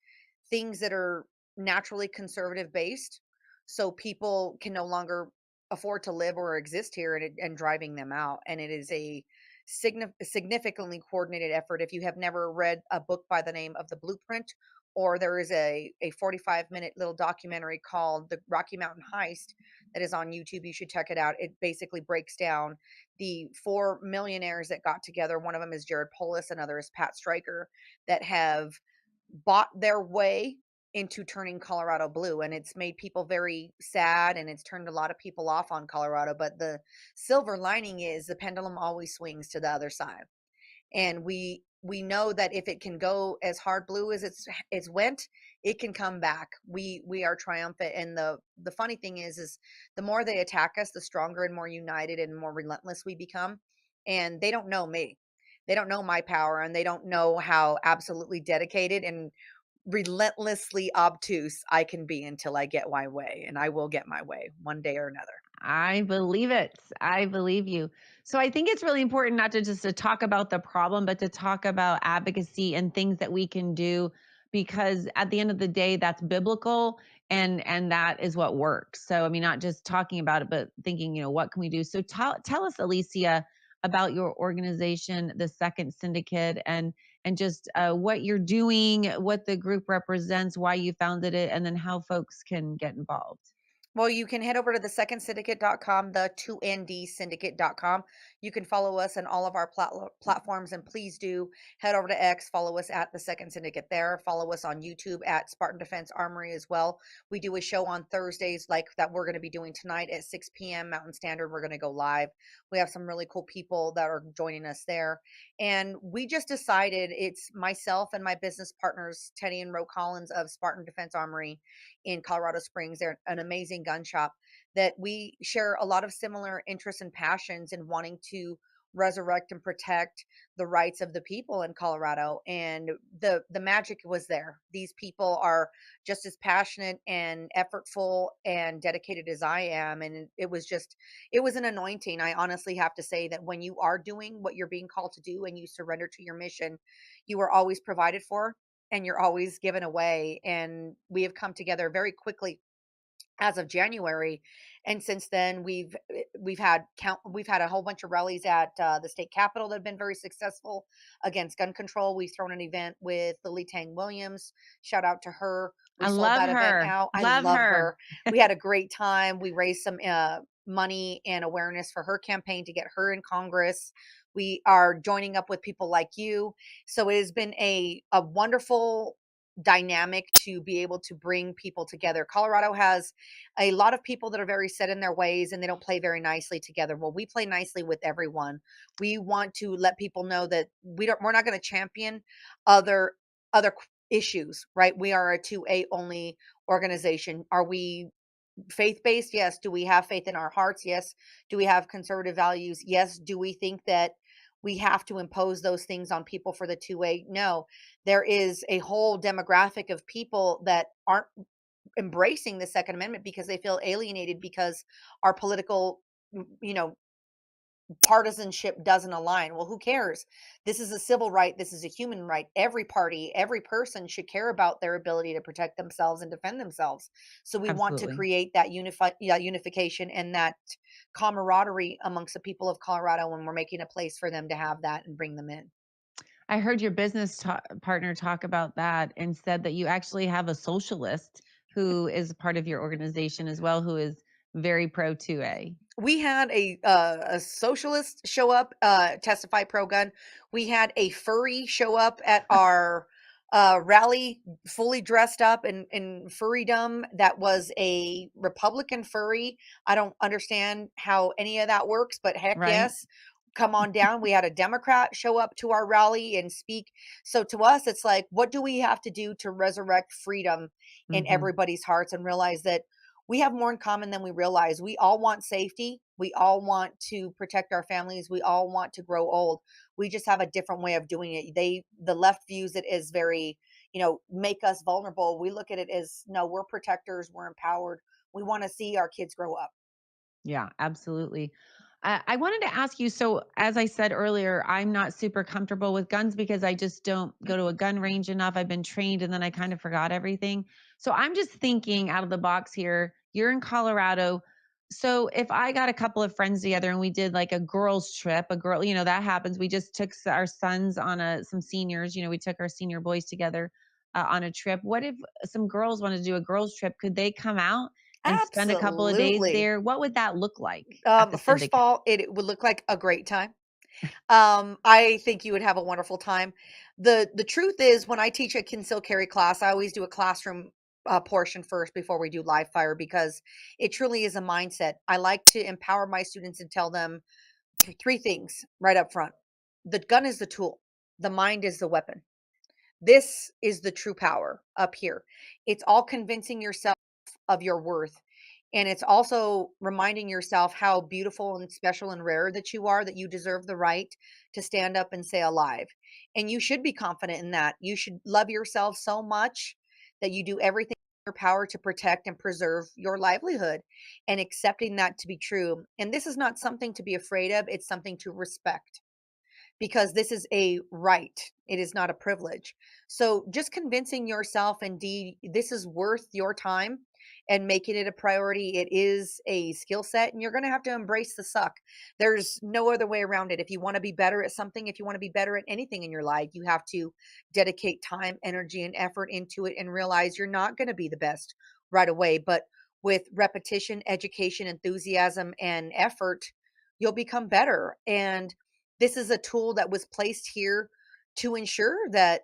things that are naturally conservative based so people can no longer afford to live or exist here, and driving them out. And it is a significantly coordinated effort. If you have never read a book by the name of The Blueprint, or there is a 45-minute little documentary called The Rocky Mountain Heist that is on YouTube, you should check it out. It basically breaks down the four millionaires that got together. One of them is Jared Polis, another is Pat Stryker, that have bought their way into turning Colorado blue. And it's made people very sad, and it's turned a lot of people off on Colorado. But the silver lining is the pendulum always swings to the other side. And we know that if it can go as hard blue as it's went, it can come back. We are triumphant. And the funny thing is the more they attack us, the stronger and more united and more relentless we become. And they don't know me. They don't know my power, and they don't know how absolutely dedicated and relentlessly obtuse I can be until I get my way. And I will get my way one day or another. I believe it. I believe you. So I think it's really important not to just to talk about the problem, but to talk about advocacy and things that we can do because at the end of the day, that's biblical, and that is what works. So I mean, not just talking about it, but thinking, what can we do? So tell us, Alicia, about your organization, the Second Syndicate, and just what you're doing, what the group represents, why you founded it, and then how folks can get involved. Well, you can head over to the the 2ndsyndicate.com. You can follow us on all of our platforms, and please do head over to X, follow us at the Second Syndicate there. Follow us on YouTube at Spartan Defense Armory as well. We do a show on Thursdays like that we're going to be doing tonight at 6 p.m. Mountain Standard. We're going to go live. We have some really cool people that are joining us there. And we just decided, it's myself and my business partners, Teddy and Ro Collins of Spartan Defense Armory in Colorado Springs. They're an amazing gun shop, that we share a lot of similar interests and passions in wanting to resurrect and protect the rights of the people in Colorado. And the magic was there. These people are just as passionate and effortful and dedicated as I am. And it was an anointing. I honestly have to say that when you are doing what you're being called to do and you surrender to your mission, you are always provided for and you're always given away. And we have come together very quickly as of January, and since then we've had a whole bunch of rallies at the state capitol that have been very successful against gun control. We've thrown an event with Lily Tang Williams. Shout out to her. We I sold love that event her. out. I Love love her. her. We had a great time. We raised some money and awareness for her campaign to get her in Congress. We are joining up with people like you. So it has been a wonderful dynamic to be able to bring people together. Colorado has a lot of people that are very set in their ways and they don't play very nicely together. Well, we play nicely with everyone. We want to let people know that we're not going to champion other other issues, right? We are a 2A only organization. Are we faith-based? Yes. Do we have faith in our hearts? Yes. Do we have conservative values? Yes. Do we think that we have to impose those things on people for the 2A? No. There is a whole demographic of people that aren't embracing the Second Amendment because they feel alienated because our political, you know, partisanship doesn't align. Well, who cares? This is a civil right. This is a human right. Every party, every person should care about their ability to protect themselves and defend themselves. So we want to Absolutely. create that unification and that camaraderie amongst the people of Colorado when we're making a place for them to have that and bring them in. I heard your business partner talk about that and said that you actually have a socialist who is part of your organization as well, who is very pro 2A. We had a socialist show up, testify pro gun. We had a furry show up at our rally, fully dressed up in furrydom. That was a Republican furry. I don't understand how any of that works, but heck Right? yes. Come on down. We had a Democrat show up to our rally and speak. So to us, it's like, what do we have to do to resurrect freedom in Hmm. everybody's hearts and realize that we have more in common than we realize. We all want safety. We all want to protect our families. We all want to grow old. We just have a different way of doing it. The left views it as very, make us vulnerable. We look at it as, no, we're protectors. We're empowered. We want to see our kids grow up. Yeah, absolutely. I wanted to ask you, so as I said earlier, I'm not super comfortable with guns because I just don't go to a gun range enough. I've been trained and then I kind of forgot everything. So I'm just thinking out of the box here. You're in Colorado. So if I got a couple of friends together and we did like a girls trip, that happens. We just took our sons on some seniors, we took our senior boys together on a trip. What if some girls want to do a girls trip? Could they come out and spend a couple of days Absolutely. there? What would that look like at the First of syndicate? all, it would look like a great time. I think you would have a wonderful time. The truth is, when I teach a concealed carry class, I always do a classroom portion first before we do live fire because it truly is a mindset. I like to empower my students and tell them three things right up front. The gun is the tool. The mind is the weapon. This is the true power up here. It's all convincing yourself of your worth. And it's also reminding yourself how beautiful and special and rare that you are, that you deserve the right to stand up and say alive. And you should be confident in that. You should love yourself so much that you do everything in your power to protect and preserve your livelihood and accepting that to be true. And this is not something to be afraid of, it's something to respect. because this is a right. It is not a privilege. So just convincing yourself, indeed, this is worth your time and making it a priority. It is a skill set, and you're going to have to embrace the suck. There's no other way around it. If you want to be better at something, if you want to be better at anything in your life, you have to dedicate time, energy, and effort into it and realize you're not going to be the best right away. But with repetition, education, enthusiasm, and effort, you'll become better. And this is a tool that was placed here to ensure that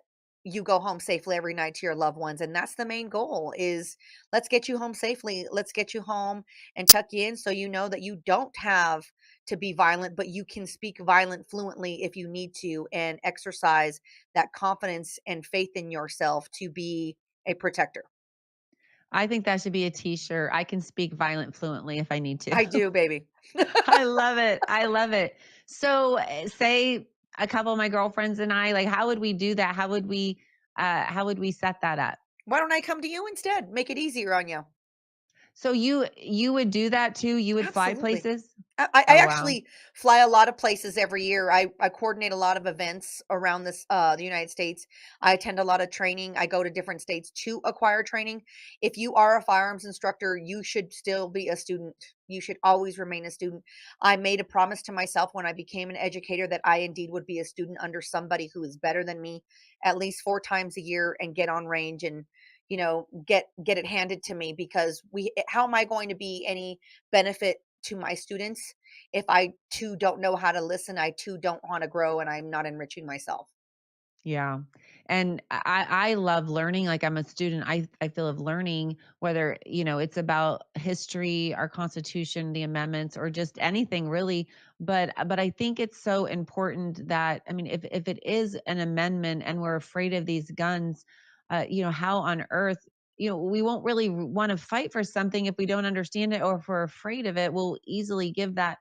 you go home safely every night to your loved ones. And that's the main goal is let's get you home safely. Let's get you home and tuck you in so you know that you don't have to be violent, but you can speak violent fluently if you need to and exercise that confidence and faith in yourself to be a protector. I think that should be a t-shirt. I can speak violent fluently if I need to. I do, baby. I love it. I love it. So say a couple of my girlfriends and I, like, how would we do that? How would we set that up? Why don't I come to you instead? Make it easier on you. So you would do that too? You would fly Absolutely. places? I Oh, wow. actually fly a lot of places every year. I coordinate a lot of events around the United States. I attend a lot of training. I go to different states to acquire training. If you are a firearms instructor, you should still be a student. You should always remain a student. I made a promise to myself when I became an educator that I indeed would be a student under somebody who is better than me at least 4 times a year and get on range and get it handed to me because how am I going to be any benefit to my students if I too don't know how to listen, I too don't want to grow, and I'm not enriching myself. Yeah. And I love learning. Like I'm a student, I feel of learning, whether, it's about history, our constitution, the amendments, or just anything really. But I think it's so important that, I mean, if it is an amendment and we're afraid of these guns, how on earth, we won't really want to fight for something if we don't understand it, or if we're afraid of it, we'll easily give that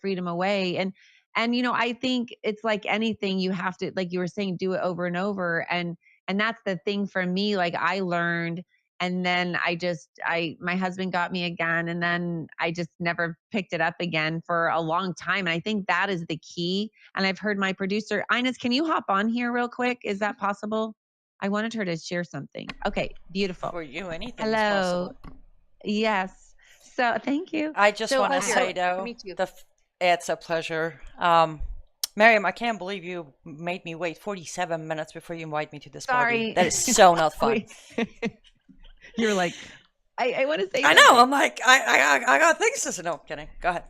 freedom away. And I think it's like anything, you have to, like you were saying, do it over and over. And that's the thing for me. Like I learned, and then my husband got me again, and then I just never picked it up again for a long time. And I think that is the key. And I've heard my producer, Ines, can you hop on here real quick? Is that possible? I wanted her to share something. Okay, beautiful. For you, anything is Hello. possible. Yes. So thank you. I just So want to Pleasure. say though, Me too. it's a pleasure. Miriam, I can't believe you made me wait 47 minutes before you invite me to this party. Sorry. That is so not fun. You're like, I want to say I know. something. I'm like, I got things to say. No, I'm kidding. Go ahead.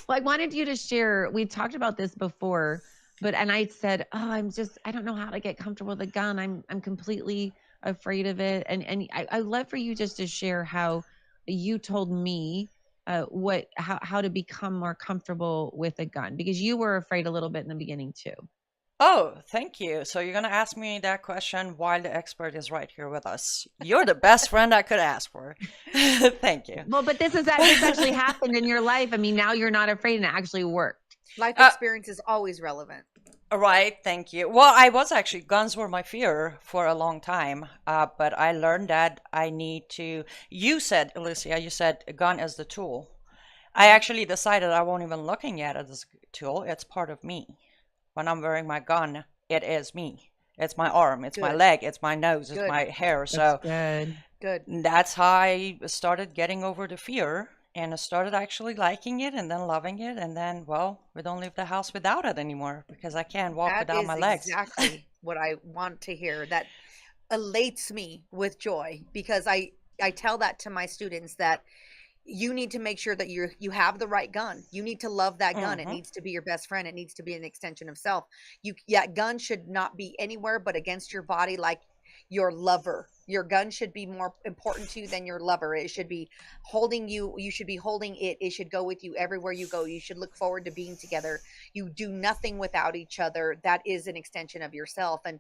Well, I wanted you to share. We talked about this before, and I said, "Oh, I don't know how to get comfortable with a gun. I'm completely afraid of it." And I'd love for you just to share how you told me how to become more comfortable with a gun, because you were afraid a little bit in the beginning too. Oh, thank you. So you're going to ask me that question while the expert is right here with us. You're the best friend I could ask for. Thank you. Well, but this actually happened in your life. I mean, now you're not afraid, and it actually worked. Life experience is always relevant. Right, thank you. Well, guns were my fear for a long time, but I learned that I need to, Alicia, you said a gun is the tool. I actually decided I won't even looking at it as a tool. It's part of me. When I'm wearing my gun, it is me. It's my arm, it's my Good. leg, it's my nose, it's Good. my hair. So Good. Good. that's how I started getting over the fear. And I started actually liking it and then loving it. And then, well, we don't leave the house without it anymore because I can't walk That without is my legs. exactly what I want to hear. That elates me with joy because I tell that to my students that you need to make sure that you have the right gun. You need to love that gun. It Mhm. needs to be your best friend. It needs to be an extension of self. That gun should not be anywhere but against your body, like your lover. Your gun should be more important to you than your lover. It should be holding you. You should be holding it. It should go with you everywhere you go. You should look forward to being together. You do nothing without each other. That is an extension of yourself. And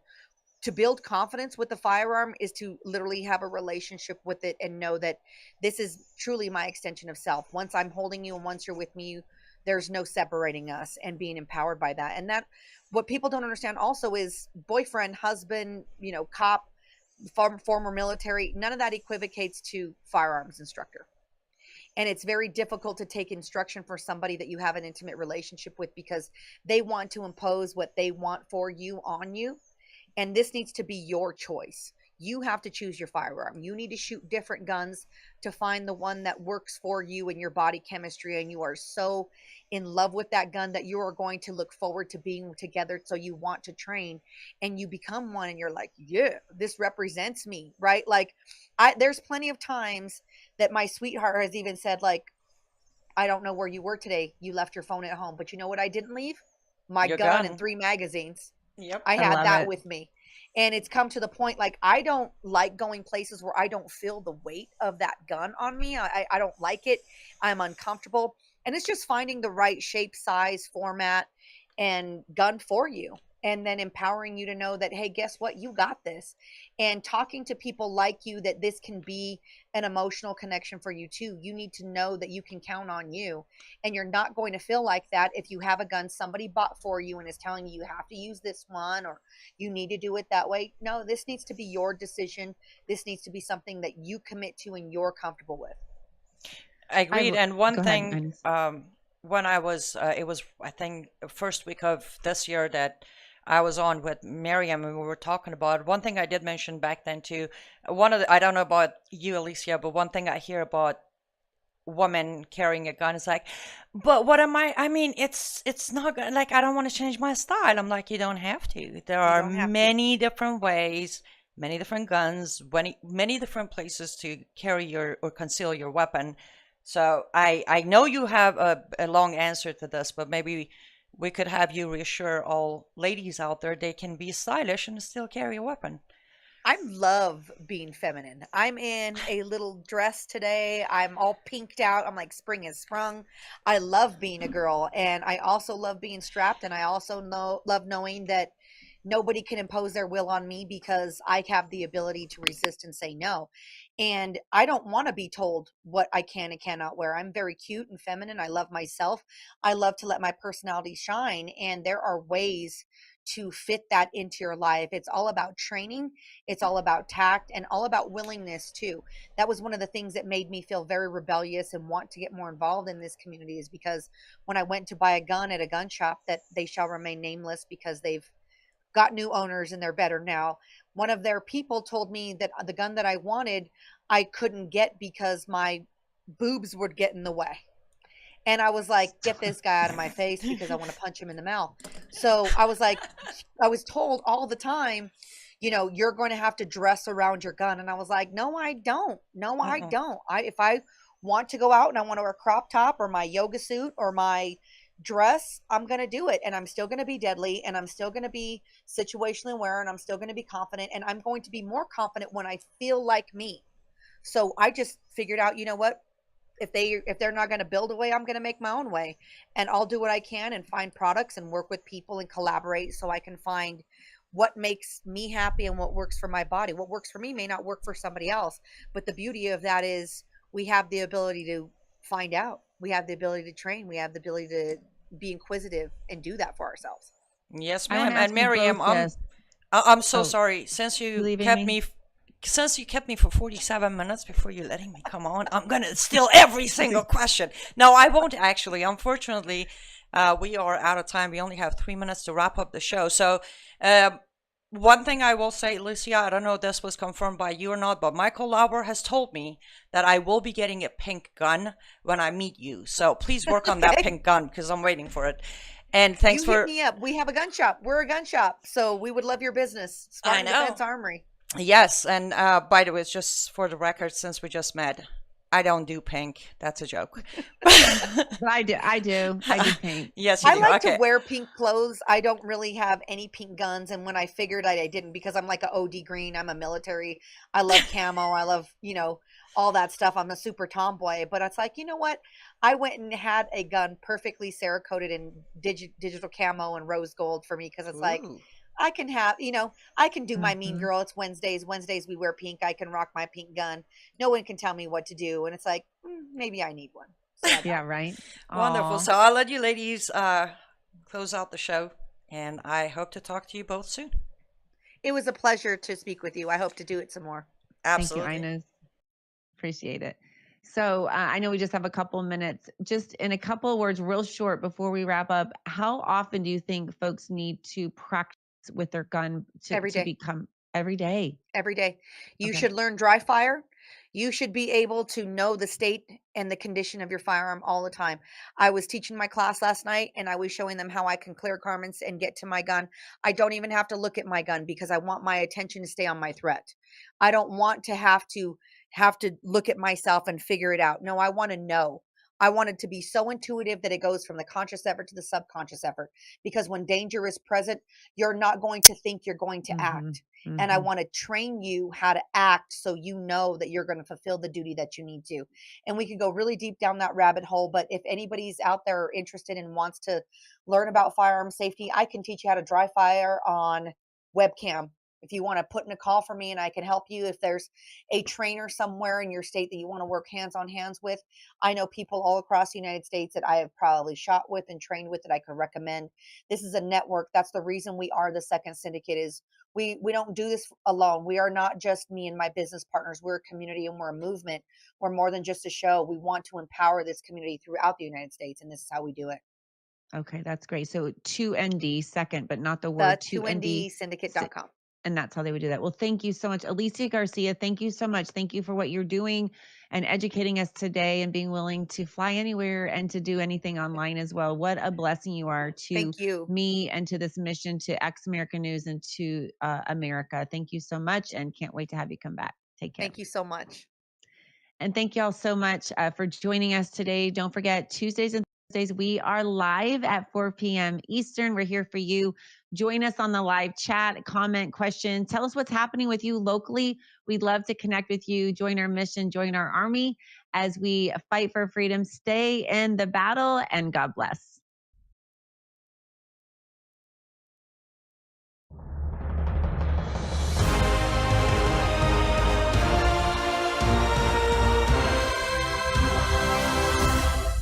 to build confidence with the firearm is to literally have a relationship with it and know that this is truly my extension of self. Once I'm holding you and once you're with me, there's no separating us, and being empowered by that. And that, what people don't understand also is boyfriend, husband, cop, former military, none of that equivocates to firearms instructor. And it's very difficult to take instruction for somebody that you have an intimate relationship with, because they want to impose what they want for you on you. And this needs to be your choice. You have to choose your firearm. You need to shoot different guns to find the one that works for you and your body chemistry. And you are so in love with that gun that you are going to look forward to being together. So you want to train, and you become one, and you're like, yeah, this represents me, right? Like, there's plenty of times that my sweetheart has even said, like, I don't know where you were today. You left your phone at home, but you know what I didn't leave? My Your gun and gun. 3 magazines. Yep. I I had love that it. with me. And it's come to the point, like, I don't like going places where I don't feel the weight of that gun on me. I don't like it. I'm uncomfortable. And it's just finding the right shape, size, format, and gun for you. And then empowering you to know that, hey, guess what? You got this. And talking to people like you, that this can be an emotional connection for you too. You need to know that you can count on you. And you're not going to feel like that if you have a gun somebody bought for you and is telling you have to use this one, or you need to do it that way. No, this needs to be your decision. This needs to be something that you commit to and you're comfortable with. Agreed. And one Go ahead, thing, Ines. when I was, it was, I think, first week of this year that I was on with Miriam and we were talking about one thing I did mention back then too. One of the, I don't know about you, Alicia, but one thing I hear about women carrying a gun is like, but what am I mean, it's not gonna, like, I don't want to change my style. I'm like, you don't have to. There You are don't have to. many different ways, many different guns, many different places to carry your or conceal your weapon. So I know you have a long answer to this, but maybe we could have you reassure all ladies out there they can be stylish and still carry a weapon. I love being feminine. I'm in a little dress today. I'm all pinked out. I'm like, spring has sprung. I love being a girl, and I also love being strapped, and I also love knowing that nobody can impose their will on me, because I have the ability to resist and say no. And I don't want to be told what I can and cannot wear. I'm very cute and feminine. I love myself. I love to let my personality shine, and there are ways to fit that into your life. It's all about training, it's all about tact, and all about willingness too. That was one of the things that made me feel very rebellious and want to get more involved in this community, is because when I went to buy a gun at a gun shop that they shall remain nameless because they've got new owners and they're better now, one of their people told me that the gun that I wanted I couldn't get because my boobs would get in the way. And I was like, get this guy out of my face, because I want to punch him in the mouth. So I was like, I was told all the time, you're going to have to dress around your gun. And I was like, no, I don't. No, I Mm-mm. don't. If I want to go out and I want to wear a crop top or my yoga suit or my dress, I'm going to do it. And I'm still going to be deadly, and I'm still going to be situationally aware, and I'm still going to be confident. And I'm going to be more confident when I feel like me. So I just figured out, you know what? If they're not going to build a way, I'm going to make my own way, and I'll do what I can and find products and work with people and collaborate so I can find what makes me happy and what works for my body. What works for me may not work for somebody else, but the beauty of that is we have the ability to find out. We have the ability to train. We have the ability to be inquisitive and do that for ourselves. Yes, I want ma'am. to And ask you both Miriam, this. I'm so Oh, sorry. you leaving me? Since you kept me for 47 minutes before you letting me come on, I'm gonna steal every single question. No, I won't actually. Unfortunately, we are out of time. We only have 3 minutes to wrap up the show. So, one thing I will say, Lucia, I don't know if this was confirmed by you or not, but Michael Lauber has told me that I will be getting a pink gun when I meet you. So please work on that Okay. pink gun because I'm waiting for it. And thanks You hit for, me up. We have a gun shop. We're a gun shop. So we would love your business. I Spartan know. Defense Armory. Yes, and by the way, it's just for the record, since we just met, I don't do pink. That's a joke. But I do. I do. I do pink. Yes, you I do. like to Okay. wear pink clothes. I don't really have any pink guns. And when I figured I didn't, because I'm like a OD green, I'm a military. I love camo. I love, all that stuff. I'm a super tomboy. But it's like, you know what? I went and had a gun perfectly Cerakoted in digital camo and rose gold for me, because it's like, Ooh. I can have, I can do my mean Hmm. girl. It's Wednesdays. Wednesdays we wear pink. I can rock my pink gun. No one can tell me what to do. And it's like, maybe I need one. So I Yeah, got one. right. Wonderful. Aw. So I'll let you ladies close out the show, and I hope to talk to you both soon. It was a pleasure to speak with you. I hope to do it some more. Thank you, Absolutely. Ines. Appreciate it. So I know we just have a couple minutes. Just in a couple of words, real short before we wrap up, how often do you think folks need to practice with their gun Every to day. become every day? Every day. You Okay. should learn dry fire. You should be able to know the state and the condition of your firearm all the time. I was teaching my class last night and I was showing them how I can clear garments and get to my gun. I don't even have to look at my gun because I want my attention to stay on my threat. I don't want to have to look at myself and figure it out. No, I want to know. I want it to be so intuitive that it goes from the conscious effort to the subconscious effort because when danger is present, you're not going to think, you're going to Mm-hmm. act, and I Mm-hmm. want to train you how to act so you know that you're going to fulfill the duty that you need to. And we could go really deep down that rabbit hole, but if anybody's out there interested and wants to learn about firearm safety, I can teach you how to dry fire on webcam. If you want to put in a call for me and I can help you, if there's a trainer somewhere in your state that you want to work hands on hands with, I know people all across the United States that I have probably shot with and trained with that I could recommend. This is a network. That's the reason we are the Second Syndicate. Is we don't do this alone. We are not just me and my business partners. We're a community and we're a movement. We're more than just a show. We want to empower this community throughout the United States, and this is how we do it. Okay, that's great. So 2ND second, but not the The word 2ND. 2ndsyndicate.com. And that's how they would do that. Well, thank you so much, Alicia Garcia. Thank you so much. Thank you for what you're doing and educating us today and being willing to fly anywhere and to do anything online as well. What a blessing you are to Thank you. me and to this mission, to Ex American News and to America. Thank you so much and can't wait to have you come back. Take care. Thank you so much. And thank you all so much for joining us today. Don't forget, Tuesdays and Thursdays, we are live at 4 p.m. Eastern. We're here for you. Join us on the live chat, comment, question. Tell us what's happening with you locally. We'd love to connect with you. Join our mission, join our army as we fight for freedom. Stay in the battle, and God bless.